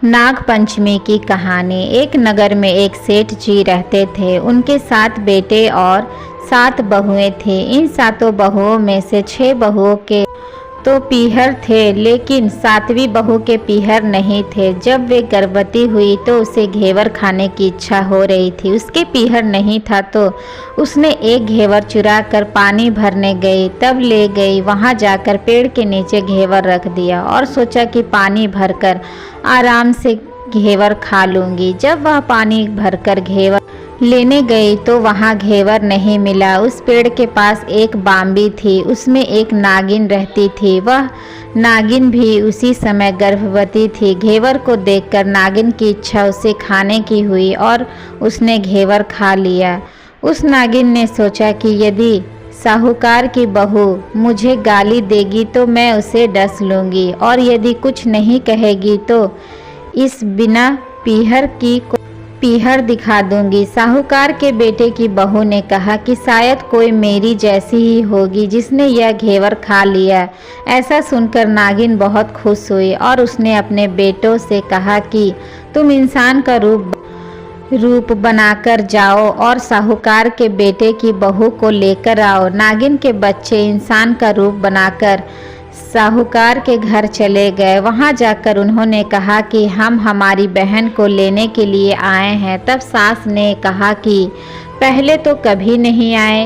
नाग पंचमी की कहानी। एक नगर में एक सेठ जी रहते थे। उनके 7 बेटे और 7 बहुएं थी। इन 7 बहुओं में से 6 बहुओं के तो पीहर थे, लेकिन 7वीं बहू के पीहर नहीं थे। जब वे गर्भवती हुई तो उसे घेवर खाने की इच्छा हो रही थी। उसके पीहर नहीं था तो उसने एक घेवर चुरा कर पानी भरने गई। तब ले गई, वहां जाकर पेड़ के नीचे घेवर रख दिया और सोचा कि पानी भरकर आराम से घेवर खा लूंगी। जब वह पानी भरकर घेवर लेने गई तो वहां घेवर नहीं मिला। उस पेड़ के पास एक बाम्बी थी, उसमें एक नागिन रहती थी। वह नागिन भी उसी समय गर्भवती थी। घेवर को देखकर नागिन की इच्छा उसे खाने की हुई और उसने घेवर खा लिया। उस नागिन ने सोचा कि यदि साहूकार की बहू मुझे गाली देगी तो मैं उसे डस लूँगी, और यदि कुछ नहीं कहेगी तो इस बिना पीहर की पीहर दिखा दूंगी। साहूकार के बेटे की बहू ने कहा कि शायद कोई मेरी जैसी ही होगी जिसने यह घेवर खा लिया। ऐसा सुनकर नागिन बहुत खुश हुई और उसने अपने बेटों से कहा कि तुम इंसान का रूप बनाकर जाओ और साहूकार के बेटे की बहू को लेकर आओ। नागिन के बच्चे इंसान का रूप बनाकर साहूकार के घर चले गए। वहां जाकर उन्होंने कहा कि हम हमारी बहन को लेने के लिए आए हैं। तब सास ने कहा कि पहले तो कभी नहीं आए,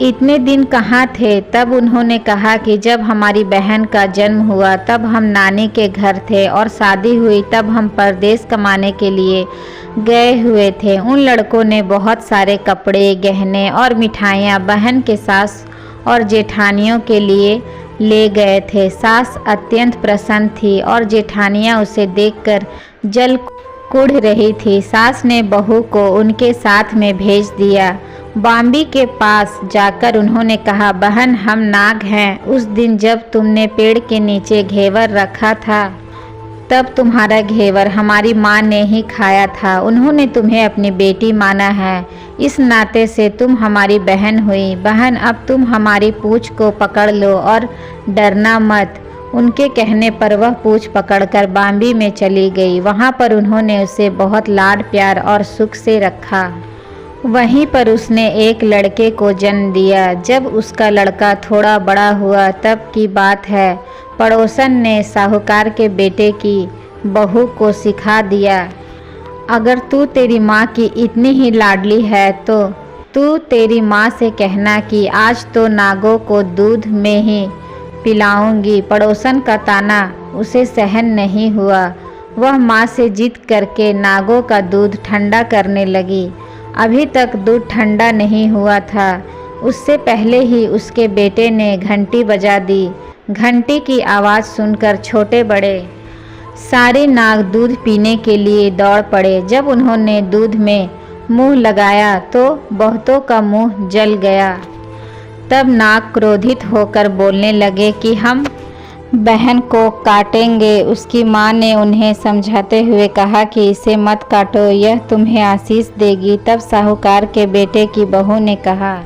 इतने दिन कहाँ थे? तब उन्होंने कहा कि जब हमारी बहन का जन्म हुआ तब हम नानी के घर थे और शादी हुई तब हम परदेश कमाने के लिए गए हुए थे। उन लड़कों ने बहुत सारे कपड़े, गहने और मिठाइयाँ बहन के सास और जेठानियों के लिए ले गए थे। सास अत्यंत प्रसन्न थी और जेठानियाँ उसे देखकर जल कुढ़ रही थी। सास ने बहू को उनके साथ में भेज दिया। बाम्बी के पास जाकर उन्होंने कहा, बहन हम नाग हैं। उस दिन जब तुमने पेड़ के नीचे घेवर रखा था तब तुम्हारा घेवर हमारी माँ ने ही खाया था। उन्होंने तुम्हें अपनी बेटी माना है, इस नाते से तुम हमारी बहन हुई। बहन अब तुम हमारी पूँछ को पकड़ लो और डरना मत। उनके कहने पर वह पूँछ पकड़कर बाम्बी में चली गई। वहाँ पर उन्होंने उसे बहुत लाड प्यार और सुख से रखा। वहीं पर उसने एक लड़के को जन्म दिया। जब उसका लड़का थोड़ा बड़ा हुआ तब की बात है, पड़ोसन ने साहूकार के बेटे की बहू को सिखा दिया, अगर तू तेरी माँ की इतनी ही लाडली है तो तू तेरी माँ से कहना कि आज तो नागों को दूध में ही पिलाऊंगी। पड़ोसन का ताना उसे सहन नहीं हुआ। वह माँ से जिद करके नागों का दूध ठंडा करने लगी। अभी तक दूध ठंडा नहीं हुआ था, उससे पहले ही उसके बेटे ने घंटी बजा दी। घंटी की आवाज़ सुनकर छोटे बड़े सारे नाग दूध पीने के लिए दौड़ पड़े। जब उन्होंने दूध में मुंह लगाया तो बहुतों का मुंह जल गया। तब नाग क्रोधित होकर बोलने लगे कि हम बहन को काटेंगे। उसकी माँ ने उन्हें समझाते हुए कहा कि इसे मत काटो, यह तुम्हें आशीष देगी। तब साहूकार के बेटे की बहू ने कहा,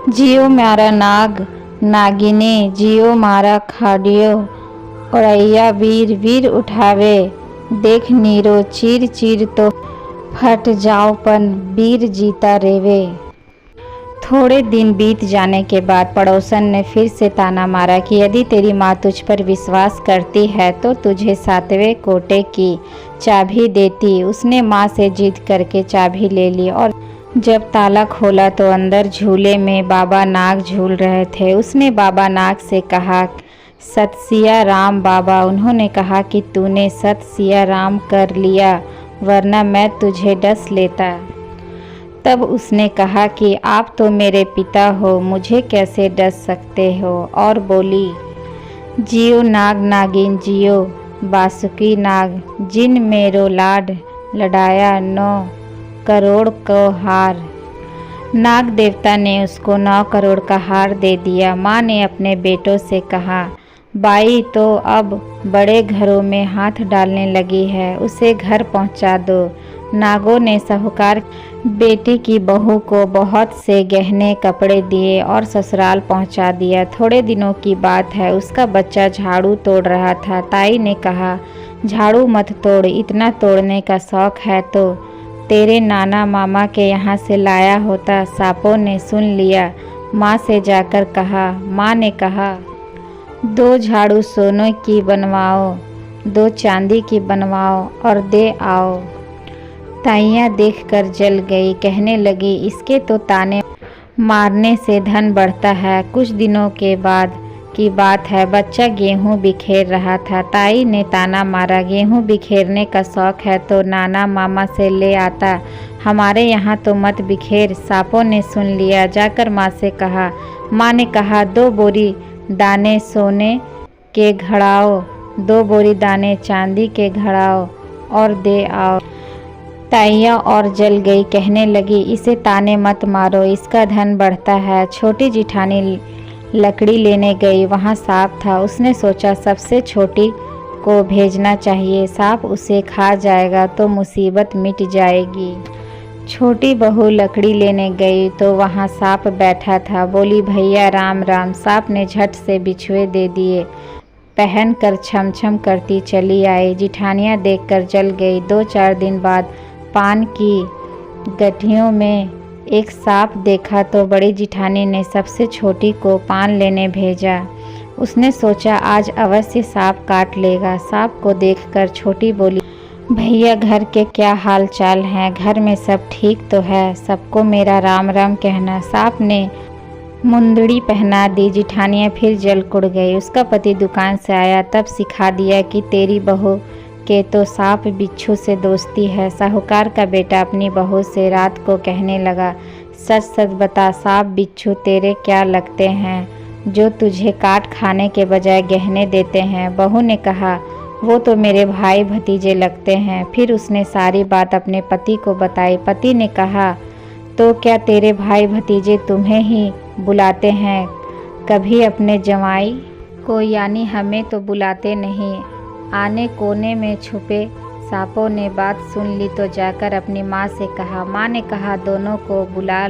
जियो मारा नाग नागिने, जियो मारा खाडियो औरैया वीर वीर उठावे, देख नीरो चीर चीर तो फट जाओ पन वीर जीता रेवे। थोड़े दिन बीत जाने के बाद पड़ोसन ने फिर से ताना मारा कि यदि तेरी माँ तुझ पर विश्वास करती है तो तुझे 7वें कोटे की चाबी देती। उसने माँ से जिद करके चाबी ले ली और जब ताला खोला तो अंदर झूले में बाबा नाग झूल रहे थे। उसने बाबा नाग से कहा, सत सिया राम बाबा। उन्होंने कहा कि तूने सत सिया राम कर लिया, वरना मैं तुझे डस लेता। तब उसने कहा कि आप तो मेरे पिता हो, मुझे कैसे डस सकते हो? और बोली, जियो नाग नागिन जियो बासुकी नाग, जिन मेरो लाड लड़ाया 9 करोड़ को हार। नाग देवता ने उसको 9 करोड़ का हार दे दिया। माँ ने अपने बेटों से कहा, बाई तो अब बड़े घरों में हाथ डालने लगी है, उसे घर पहुँचा दो। नागों ने साहूकार बेटी की बहू को बहुत से गहने कपड़े दिए और ससुराल पहुंचा दिया। थोड़े दिनों की बात है, उसका बच्चा झाड़ू तोड़ रहा था। ताई ने कहा, झाड़ू मत तोड़, इतना तोड़ने का शौक है तो तेरे नाना मामा के यहाँ से लाया होता। सांपों ने सुन लिया, माँ से जाकर कहा। माँ ने कहा, 2 झाड़ू सोने की बनवाओ, 2 चांदी की बनवाओ और दे आओ। ताइयाँ देखकर जल गई, कहने लगी, इसके तो ताने मारने से धन बढ़ता है। कुछ दिनों के बाद की बात है, बच्चा गेहूं बिखेर रहा था। ताई ने ताना मारा, गेहूं बिखेरने का शौक है तो नाना मामा से ले आता, हमारे यहाँ तो मत बिखेर। सांपों ने सुन लिया, जाकर माँ से कहा। माँ ने कहा, 2 बोरी दाने सोने के घड़ाओ, 2 बोरी दाने चांदी के घड़ाओ और दे आओ। ताइयाँ और जल गई, कहने लगी, इसे ताने मत मारो, इसका धन बढ़ता है। छोटी जिठानी लकड़ी लेने गई, वहाँ सांप था। उसने सोचा सबसे छोटी को भेजना चाहिए, सांप उसे खा जाएगा तो मुसीबत मिट जाएगी। छोटी बहू लकड़ी लेने गई तो वहाँ सांप बैठा था। बोली, भैया राम राम। सांप ने झट से बिछुए दे दिए, पहनकर छम छम करती चली आई। जिठानियाँ देखकर जल गई। 2-4 दिन बाद पान की गठियों में एक सांप देखा तो बड़ी जिठानी ने सबसे छोटी को पान लेने भेजा। उसने सोचा आज अवश्य सांप काट लेगा। सांप को देखकर छोटी बोली, भैया घर के क्या हाल चाल हैं? घर में सब ठीक तो है? सबको मेरा राम राम कहना। सांप ने मुंदड़ी पहना दी। जिठानियाँ फिर जल कुड़ गई। उसका पति दुकान से आया, तब सिखा दिया कि तेरी बहू के तो सांप बिच्छू से दोस्ती है। साहूकार का बेटा अपनी बहू से रात को कहने लगा, सच सच बता, सांप बिच्छू तेरे क्या लगते हैं जो तुझे काट खाने के बजाय गहने देते हैं? बहू ने कहा, वो तो मेरे भाई भतीजे लगते हैं। फिर उसने सारी बात अपने पति को बताई। पति ने कहा, तो क्या तेरे भाई भतीजे तुम्हें ही बुलाते हैं, कभी अपने जवाई को? यानी हमें तो बुलाते नहीं। आने कोने में छुपे सांपों ने बात सुन ली तो जाकर अपनी माँ से कहा। माँ ने कहा, दोनों को बुला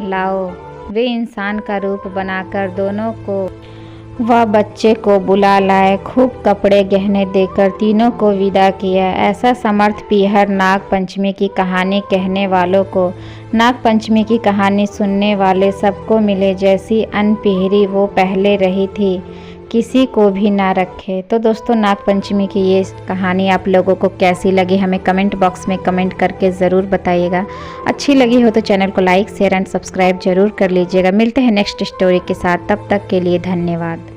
लाओ। वे इंसान का रूप बनाकर दोनों को वह बच्चे को बुला लाए। खूब कपड़े गहने देकर तीनों को विदा किया। ऐसा समर्थ पीहर नाग पंचमी की कहानी कहने वालों को, नाग पंचमी की कहानी सुनने वाले सबको मिले जैसी अनपिहरी वो पहले रही थी, किसी को भी ना रखे। तो दोस्तों, नाग पंचमी की ये कहानी आप लोगों को कैसी लगी हमें कमेंट बॉक्स में कमेंट करके ज़रूर बताइएगा। अच्छी लगी हो तो चैनल को लाइक शेयर एंड सब्सक्राइब जरूर कर लीजिएगा। मिलते हैं नेक्स्ट स्टोरी के साथ, तब तक के लिए धन्यवाद।